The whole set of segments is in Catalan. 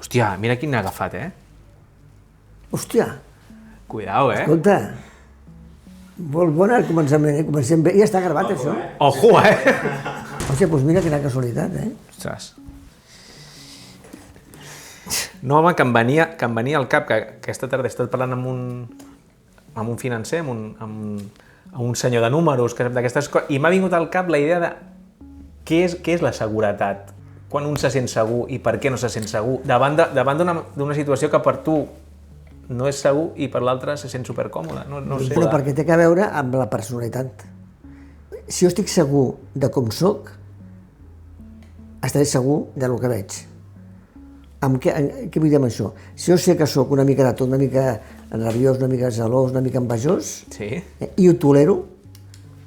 Hòstia, mira quin n'ha agafat, Hòstia, Cuidao, escolta, molt bon al començament, comencem bé. Ja està gravat, això? Ojo, Hòstia, doncs mira quina casualitat, Ostres. No, home, que em venia al cap que aquesta tarda he estat parlant amb un financer, amb un senyor de números, d'aquestes coses, i m'ha vingut al cap la idea de què és la seguretat, quan un se sent segur i per què no se sent segur, davant d'una situació que per tu no és segur i per l'altre se sent supercòmode. No sé. Però perquè té a veure amb la personalitat. Si jo estic segur de com soc, estaré segur del que veig. Què vull dir amb això? Si jo sé que sóc una mica de tot, una mica rabiós, una mica gelós, una mica envejós, i ho tolero,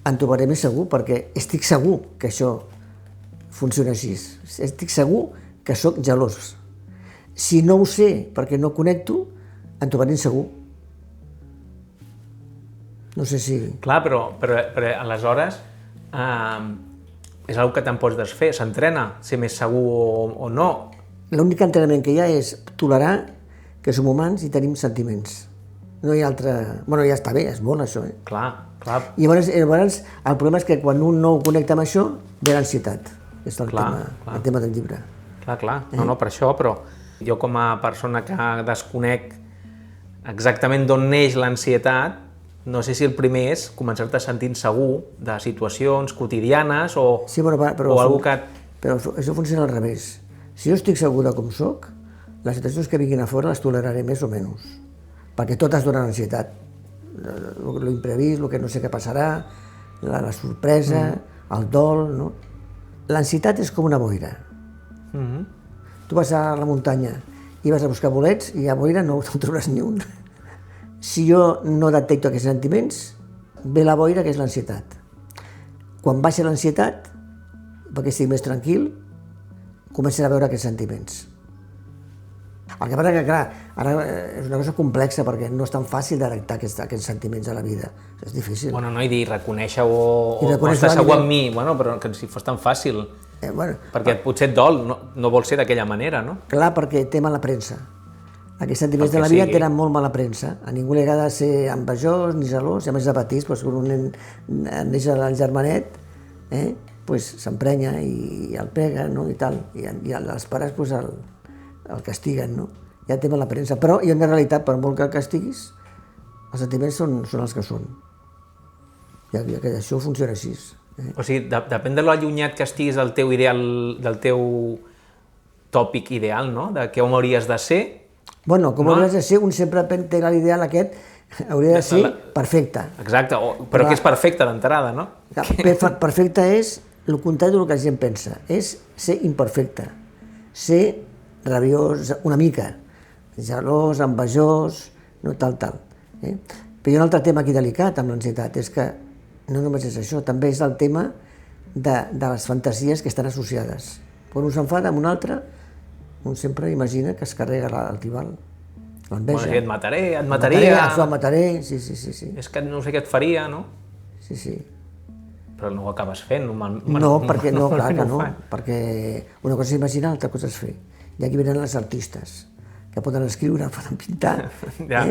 em trobaré més segur, perquè estic segur que això funciona així. Estic segur que sóc gelós. Si no ho sé, perquè no connecto, em trobaré insegur. No sé si... Clar, però aleshores és una cosa que te'n pots desfer, s'entrena, ser més segur o no. L'únic entrenament que hi ha és tolerar que som humans i tenim sentiments. No hi ha altra... Bueno, ja està bé, és molt això, Clar. I llavors el problema és que quan un no ho connecta amb això, ve l'ansietat. És el tema del llibre. Clar. No, per això, però jo com a persona que desconec exactament d'on neix l'ansietat, no sé si el primer és començar-te a sentir insegur de situacions quotidianes o algú que... Però això funciona al revés. Si jo estic segur de com soc, les situacions que vinguin a fora les toleraré més o menys, perquè totes donen ansietat. L'imprevist, el que no sé què passarà, la sorpresa, el dol, no? L'ansietat és com una boira. Tu vas a la muntanya i vas a buscar bolets i a boira no en trobaràs ni un. Si jo no detecto aquests sentiments, ve la boira, que és l'ansietat. Quan baixa l'ansietat, perquè estic més tranquil, comencen a veure aquests sentiments. El que passa que, clar, ara és una cosa complexa perquè no és tan fàcil detectar aquests sentiments a la vida. És difícil. Bueno, no, i dir, reconèixer-ho o estar segur amb mi, bueno, però que si fos tan fàcil, perquè potser et dol, no vol ser d'aquella manera, no? Clar, perquè té mala premsa. Aquests sentiments de la vida tenen molt mala premsa. A ningú li agrada ser envejós ni gelós, i a més de petits, quan un nen neix al germanet, s'emprenya i el pega, no? I tal, i els pares el castiguen, no? Ja té mala premsa, però en realitat, per molt que el castiguis, els sentiments són els que són. Ja que això funciona així. O sigui, depèn de l'allunyat que estiguis del teu ideal, del teu tòpic ideal, no? De què hauries de ser. Bueno, com hauries de ser, un sempre té l'ideal aquest, hauria de ser perfecte. Exacte, però que és perfecte d'entrada, no? Perfecte és el contrari del que la gent pensa, és ser imperfecte, ser rabiós una mica, gelós, envejós, no tal. Però hi ha un altre tema aquí delicat amb l'ansietat, és que no només és això, també és el tema de les fantasies que estan associades. Quan un s'enfada amb un altre, un sempre imagina que es carrega el rival, l'enveja. Bueno, et mataria. Et mataré, sí. És que no sé què et faria, no? Sí. Però no ho acabes fent. No, perquè no, clar que no, perquè una cosa és imaginar, l'altra cosa és fer. I aquí venen els artistes, que poden escriure, poden pintar. Ja,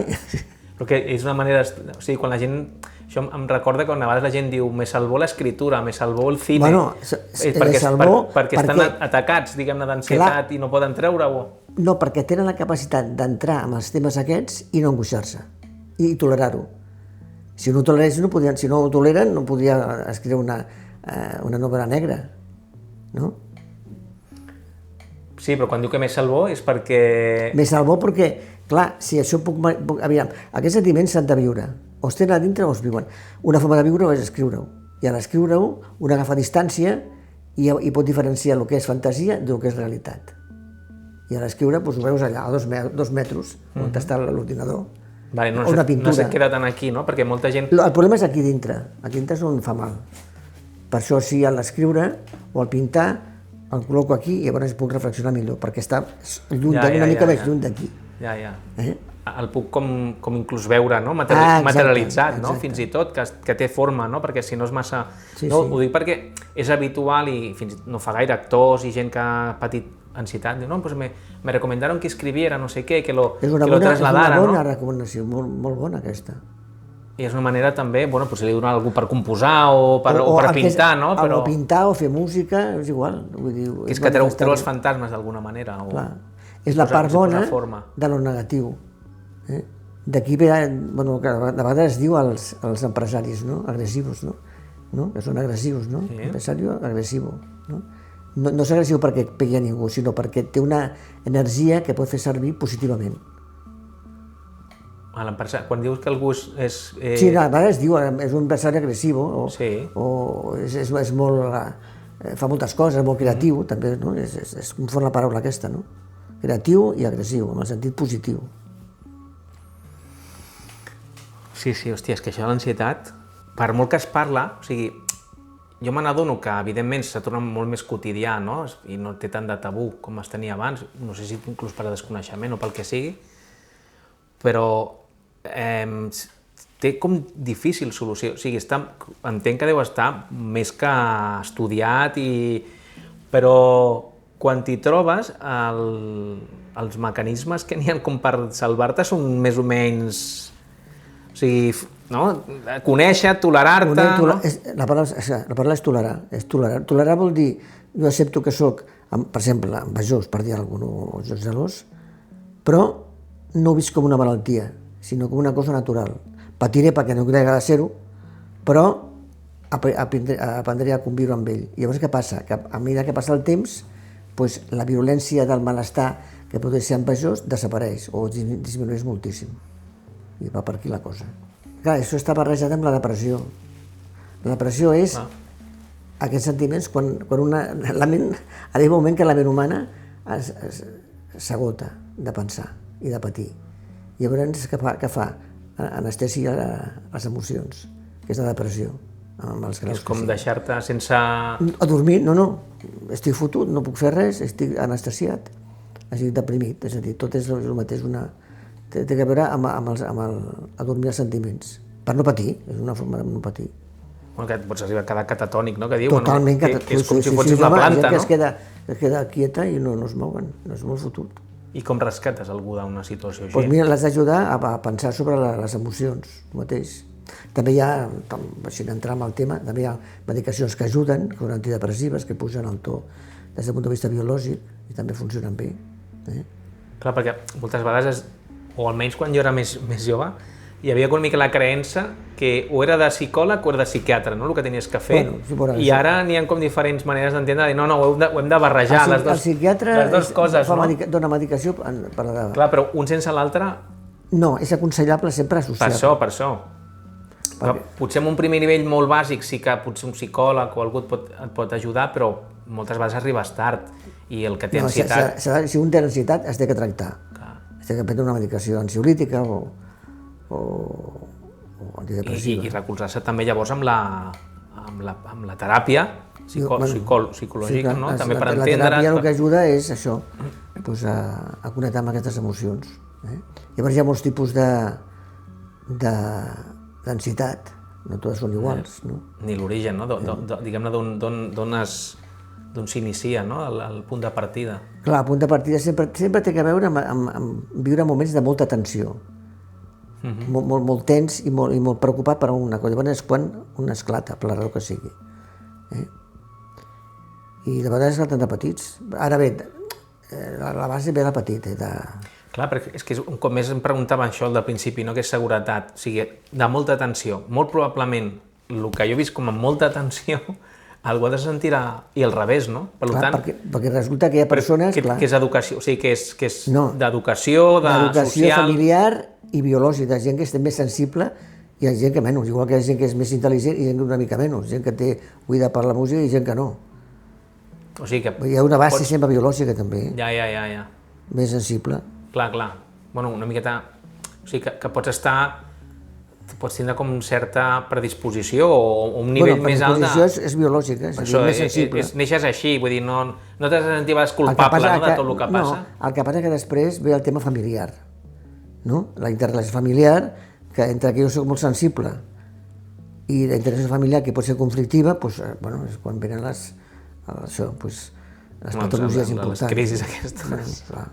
però que és una manera... O sigui, quan la gent... Això em recorda quan a vegades la gent diu me salvó l'escriptura, me salvó el cine... Bueno, perquè estan atacats, diguem-ne, d'ansietat i no poden treure-ho. No, perquè tenen la capacitat d'entrar en els temes aquests i no angoixar-se, i tolerar-ho. Si no ho toleren, no podria escriure una novel·la negra, no? Sí, però quan diu que me salvó és perquè... Me salvó perquè, clar, si això puc... Aviam, aquests sentiments s'han de viure. O es tenen a dintre o es viuen. Una forma de viure-ho és escriure-ho. I a l'escriure-ho, un agafa distància i pot diferenciar el que és fantasia del que és realitat. I a l'escriure ho veus allà, a 2 metres, on està l'ordinador. No se queda tant aquí, no? Perquè molta gent... El problema és aquí dintre. Aquí dintre és on fa mal. Per això, si a l'escriure o al pintar, el col·loco aquí i llavors puc reflexionar millor, perquè està lluny una mica més lluny d'aquí. Ja. El puc com inclús veure, no? Materialitzat, no? Fins i tot, que té forma, no? Perquè si no és massa... Ho dic perquè és habitual i fins i tot no fa gaire actors i gent que ha patit ansietat, diu, no, pues me recomendaron que escribiera no sé qué, que lo bona trasladara, bona no? recomanació, molt bona aquesta. I és una manera també, bueno, pues si li donen algú per composar o per pintar, no? Però... O pintar o fer música, és igual. Vull dir, que és que treu els fantasmes d'alguna manera. Clar. És la part bona de lo negatiu. D'aquí ve, bueno, que de vegades es diu als empresaris, no? Agressius, no? Que són agressius, no? Sí. Empresari agressiu, no? No és agressiu perquè pegui a ningú, sinó perquè té una energia que pot fer servir positivament. Quan dius que algú és... Sí, a vegades es diu, és un empresari agressiu, o és molt... fa moltes coses, molt creatiu, també, no? Es confon la paraula aquesta, no? Creatiu i agressiu, en el sentit positiu. Sí, hòstia, és que això de l'ansietat, per molt que es parla, o sigui, jo me n'adono que, evidentment, s'ha tornat molt més quotidià, no? I no té tant de tabú com es tenia abans, no sé si inclús per desconeixement o pel que sigui, però té com difícil solució, o sigui, entenc que deu estar més que estudiat, però quan t'hi trobes, els mecanismes que n'hi ha com per salvar-te són més o menys... O sigui, no? Conèixer, tolerar-te... La paraula és tolerar. Tolerar vol dir, jo accepto que soc, per exemple, envejós, per dir alguna cosa, o gelós, però no ho visc com una malaltia, sinó com una cosa natural. Patiré perquè no crec de ser-ho, però aprendré a conviure amb ell. I llavors què passa? Que a mesura que passa el temps, la violència del malestar que pot ser envejós desapareix o disminueix moltíssim. I va per aquí la cosa. Clar, això està barrejat amb la depressió. La depressió és aquests sentiments quan la ment, arriba un moment que la ment humana s'agota de pensar i de patir. I llavors què fa? Anestesia les emocions, que és la depressió. És com deixar-te sense... A dormir, no, estic fotut, no puc fer res, estic anestesiat, estic deprimit, és a dir, tot és el mateix, té a veure amb adormir els sentiments, per no patir, és una forma de no patir. Bueno, que et pots arribar a quedar catatònic, no? Que diuen, totalment catatònic. Que és com si fossis una planta, no? Es queda quieta i no es mouen, no és molt fotut. I com rescates algú d'una situació així? Doncs mira, l'has d'ajudar a pensar sobre les emocions, el mateix. També hi ha, si n'entrar en el tema, també hi ha medicacions que ajuden, que són antidepressives, que pugen el to des del punt de vista biològic i també funcionen bé. Clar, perquè moltes vegades, o almenys quan jo era més jove, hi havia una mica la creença que o era de psicòleg o era de psiquiatre, no?, el que tenies que fer. I ara n'hi ha com diferents maneres d'entendre, de dir, no, ho hem de barrejar, les dues coses, no? El psiquiatre dona medicació per la... Clar, però un sense l'altre... No, és aconsellable sempre associar-ho. Per això. Potser en un primer nivell molt bàsic sí que potser un psicòleg o algú et pot ajudar, però moltes vegades arribes tard i el que té ansietat... Si un té ansietat es té que tractar. Es té que prendre una medicació ansiolítica o antidepressiva. I recolzar-se també llavors amb la teràpia psicològica, no? També per entendre... La teràpia el que ajuda és això, a connectar amb aquestes emocions. Llavors hi ha molts tipus d'ansietat, no totes són iguals. Ni l'origen, no? Diguem-ne d'on s'inicia, no? El punt de partida. Clar, el punt de partida sempre té a veure amb viure moments de molta tensió. Molt tens i molt preocupat per una cosa. Llavors és quan un esclata, per la raó que sigui. I de vegades esclaten de petits. Ara bé, la base ve de petit. Clar, perquè és que un cop més em preguntava això al principi, no?, que és seguretat, o sigui, de molta tensió. Molt probablement el que jo he vist com amb molta tensió, algú ha de sentir i al revés, no? Per tant, perquè resulta que hi ha persones... Que és educació, o sigui, que és d'educació, d'educació familiar i biològica, gent que és més sensible i hi ha gent que menys, igual que hi ha gent que és més intel·ligent i gent que una mica menys, gent que té oïda per la música i gent que no. O sigui que... Hi ha una base sempre biològica també. Ja. Més sensible. Clar. Bueno, una miqueta... O sigui que pots tindre com certa predisposició o un nivell més alt de... La predisposició és biològica, és més sensible. Neixes així, vull dir, no t'has de sentir culpable de tot el que passa. No, el que passa que després ve el tema familiar. La interrelació familiar, que entre que jo soc molt sensible i la interrelació familiar que pot ser conflictiva, és quan venen les patologies importants. Les crisis aquestes. Clar.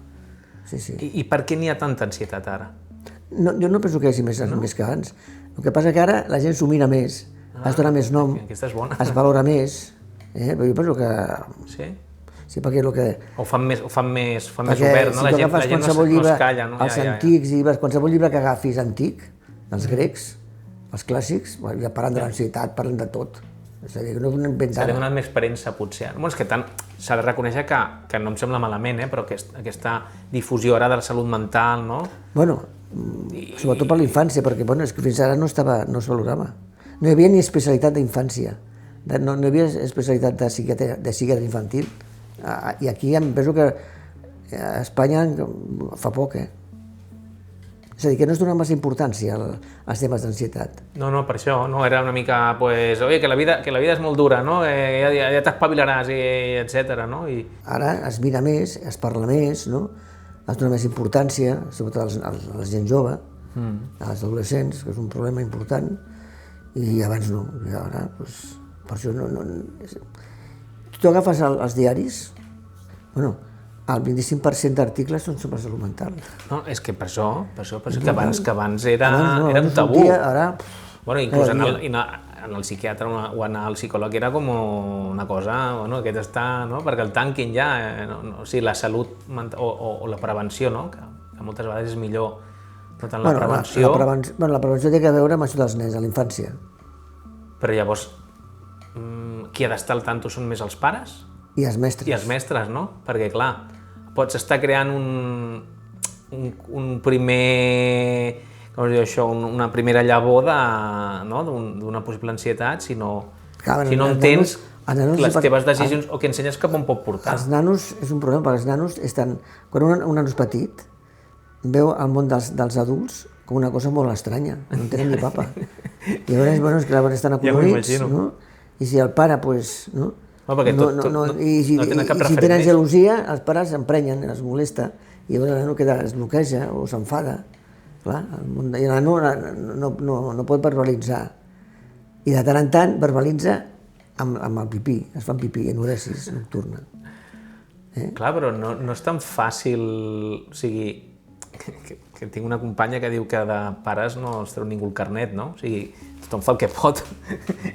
Sí. I per què n'hi ha tanta ansietat ara? No, jo no penso que hi hagi més que abans. El que passa que ara la gent s'ho mira més, es dona més nom, Aquesta és bona. es valora més. Però jo penso que... Sí? Sí, perquè el que... O fan més Perquè obert, no? si La tu gent agafes no qualsevol es llibre, calla, no? els antics llibres, qualsevol llibre que agafis antic, els grecs, els clàssics, ja parlen de l'ansietat, parlen de tot. És a dir, que no ho inventen Se li ha ara. donat més premsa, potser. Bueno, és que s'ha de reconèixer que no em sembla malament, però aquesta difusió ara de la salut mental, no? Bueno, sobretot per la infància, perquè és que fins ara no es valorava. No hi havia ni especialitat d'infància, no hi havia especialitat de psiquiatre infantil. I aquí em penso que a Espanya fa poc, És a dir, que no es dona massa importància als temes d'ansietat. No, per això, no? Era una mica, pues, oye, que la vida és molt dura, no? Ja t'espavilaràs, etcètera, no? Ara es mira més, es parla més, no? Es dona més importància, sobretot a la gent jove, als adolescents, que és un problema important, i abans no. I ara, doncs, per això no... Tu agafes els diaris, bueno, el 25% d'articles són sobre salut mental. No, és que per això que abans era un tabú. Ara... Bueno, inclús anar al psiquiatre o anar al psicòleg era com una cosa, bueno, aquest està, no? Perquè el tanquin ja, o sigui, la salut mental, o la prevenció, no? Que moltes vegades és millor, no tant la prevenció... La prevenció té a veure amb això dels nens, a la infància. Però llavors, qui ha d'estar al tanto són més els pares? I els mestres. I els mestres, no? Perquè, clar, pots estar creant un primer... Com es diu això? Una primera llavor d'una possible ansietat si no entens les teves decisions o que ensenyes cap on pot portar. Els nanos és un problema, perquè els nanos estan... Quan un nano és petit, veu el món dels adults com una cosa molt estranya, no tenen ni papa. I llavors, bueno, és que estan acolorits, no? I si el pare, pues, no? I si tenen gelosia, els pares s'emprenyen, els molesta, i llavors el nano es bloqueja o s'enfada. Clar, i el nano no pot verbalitzar. I de tant en tant verbalitza amb el pipí, es fan pipí, enuresis nocturna. Clar, però no és tan fàcil, o sigui, que tinc una companya que diu que de pares no es treu ningú el carnet, no? O sigui, tothom fa el que pot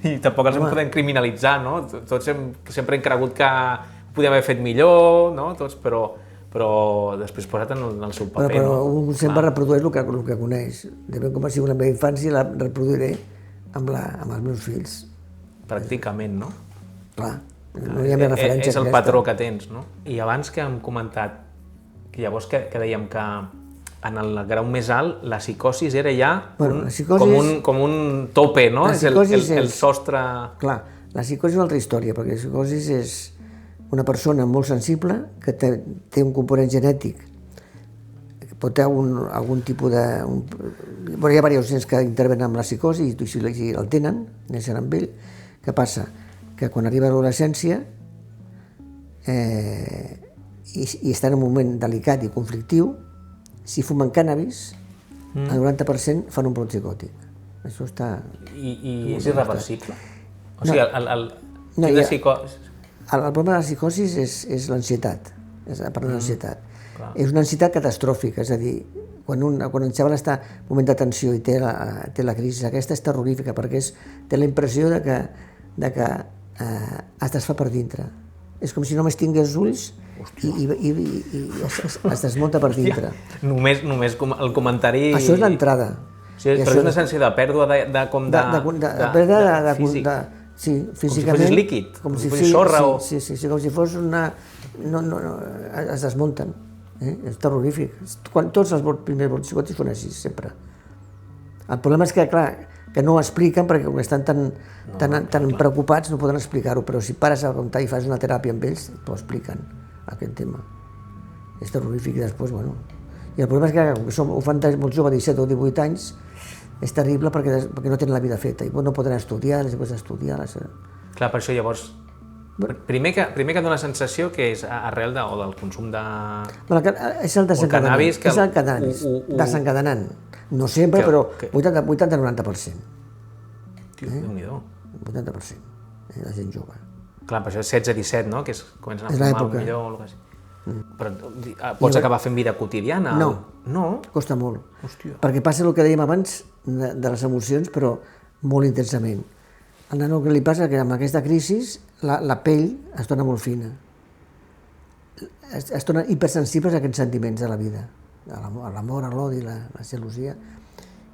i tampoc els podem criminalitzar, no? Tots sempre hem cregut que ho podíem haver fet millor, no? Tots, però després posa't en el seu paper, no? Però un sempre reprodueix el que coneix. Depèn com ha sigut la meva infància, la reproduiré amb els meus fills. Pràcticament, no? Clar, no hi ha més referència. És el patró que tens, no? I abans que hem comentat, que llavors que dèiem que en el grau més alt la psicosis era ja com un tope, no? És el sostre... Clar, la psicosi és una altra història, perquè la psicosi és una persona molt sensible que té un component genètic, que pot tenir algun tipus de... Bueno, hi ha diversos gens que intervenen amb la psicosi i si el tenen, neixen amb ell. Què passa? Que quan arriba a l'adolescència i està en un moment delicat i conflictiu, si fumen cànnabis, el 90% fan un brot psicòtic. Això està... I és irreversible? O sigui, el problema de la psicosi és l'ansietat, parlant d'ansietat. És una ansietat catastròfica, és a dir, quan el xaval està en un moment de tensió i té la crisi aquesta, és terrorífica, perquè té la impressió de que es desfà per dintre. És com si només tingués ulls i es desmunta per dintre. Només el comentari... Això és l'entrada. Però és una sensació de pèrdua de físic. Sí, físicament. Com si fossis líquid, com si fossis sorra o... Sí, com si fos una... Es desmunten. És terrorífic. Tots els primers brots psicòtics són així, sempre. El problema és que, clar, que no ho expliquen perquè com estan tan preocupats no poden explicar-ho, però si pares a comptar i fas una teràpia amb ells, t'ho expliquen, aquest tema. És terrorífic i després, bueno... I el problema és que ho fan molt jove, 17 o 18 anys, és terrible perquè no tenen la vida feta i no poden estudiar, després d'estudiar... Clar, per això llavors... Primer que dona sensació que és arrel del consum de... És el desencadenant. És el desencadenant. No sempre, però 80-90%. Déu-n'hi-do. 80%, la gent jove. Clar, per això és 16-17, no? Que comencen a És fumar l'època. millor o alguna cosa així. Però pots acabar fent vida quotidiana? No. No? Costa molt. Hòstia. Perquè passa el que dèiem abans de les emocions, però molt intensament. Al nano el que li passa és que amb aquesta crisi la pell es torna molt fina. Es tornen hipersensibles a aquests sentiments de la vida, a l'amor, a l'odi, la gelosia.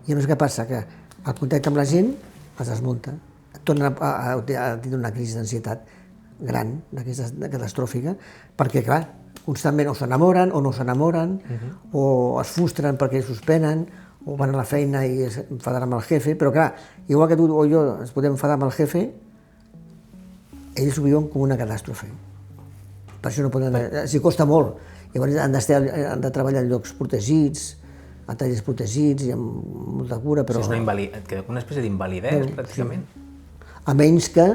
I llavors què passa? Que el contacte amb la gent es desmunta. Tornen a tindre una crisi d'ansietat gran, d'aquesta catastròfica, perquè, clar, constantment o s'enamoren o no s'enamoren, o es frustren perquè suspenen, o van a la feina i es enfaden amb el jefe, però clar, igual que tu o jo ens podem enfadar amb el jefe, ells ho viuen com una catàstrofe. Per això no poden... S'hi costa molt. Llavors han de treballar en llocs protegits, a tallers protegits i amb molta cura, però... És et queda una espècie d'invalidesa, pràcticament. A menys que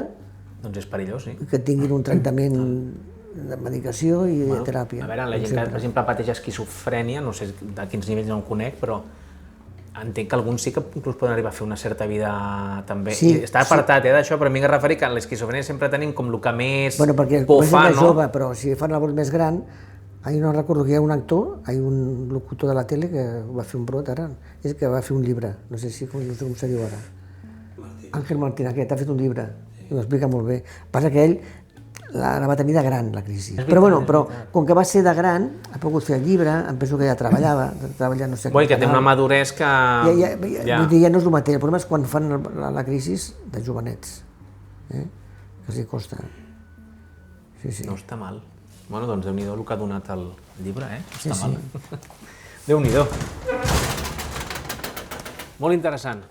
Doncs és perillós, sí. tinguin un tractament de medicació i de teràpia. A veure, la gent que, per exemple, pateix esquizofrènia, no sé de quins nivells no ho conec, però entenc que alguns sí que inclús poden arribar a fer una certa vida també. Sí, Està apartat d'això, però m'he de referir que en l'esquizofrènia sempre tenim com el que més perquè por fa, és no? jove, però si fan la voz més gran, no recordo que hi ha un actor, un locutor de la tele que va fer un brot ara, és que va fer un llibre, no sé com se diu ara. Ángel Martín, aquest, ha fet un llibre, i ho explica molt bé. Passa que ell la va tenir de gran, la crisi. Però bueno, com que va ser de gran, ha pogut fer el llibre, em penso que ja treballava no sé... Vull dir que té una maduresa que... Vull dir, ja no és el mateix, el problema és quan fan la crisi de jovenets, que els hi costa. Sí. No està mal. Bueno, doncs Déu-n'hi-do el que ha donat el llibre, Està mal. Déu-n'hi-do. Molt interessant.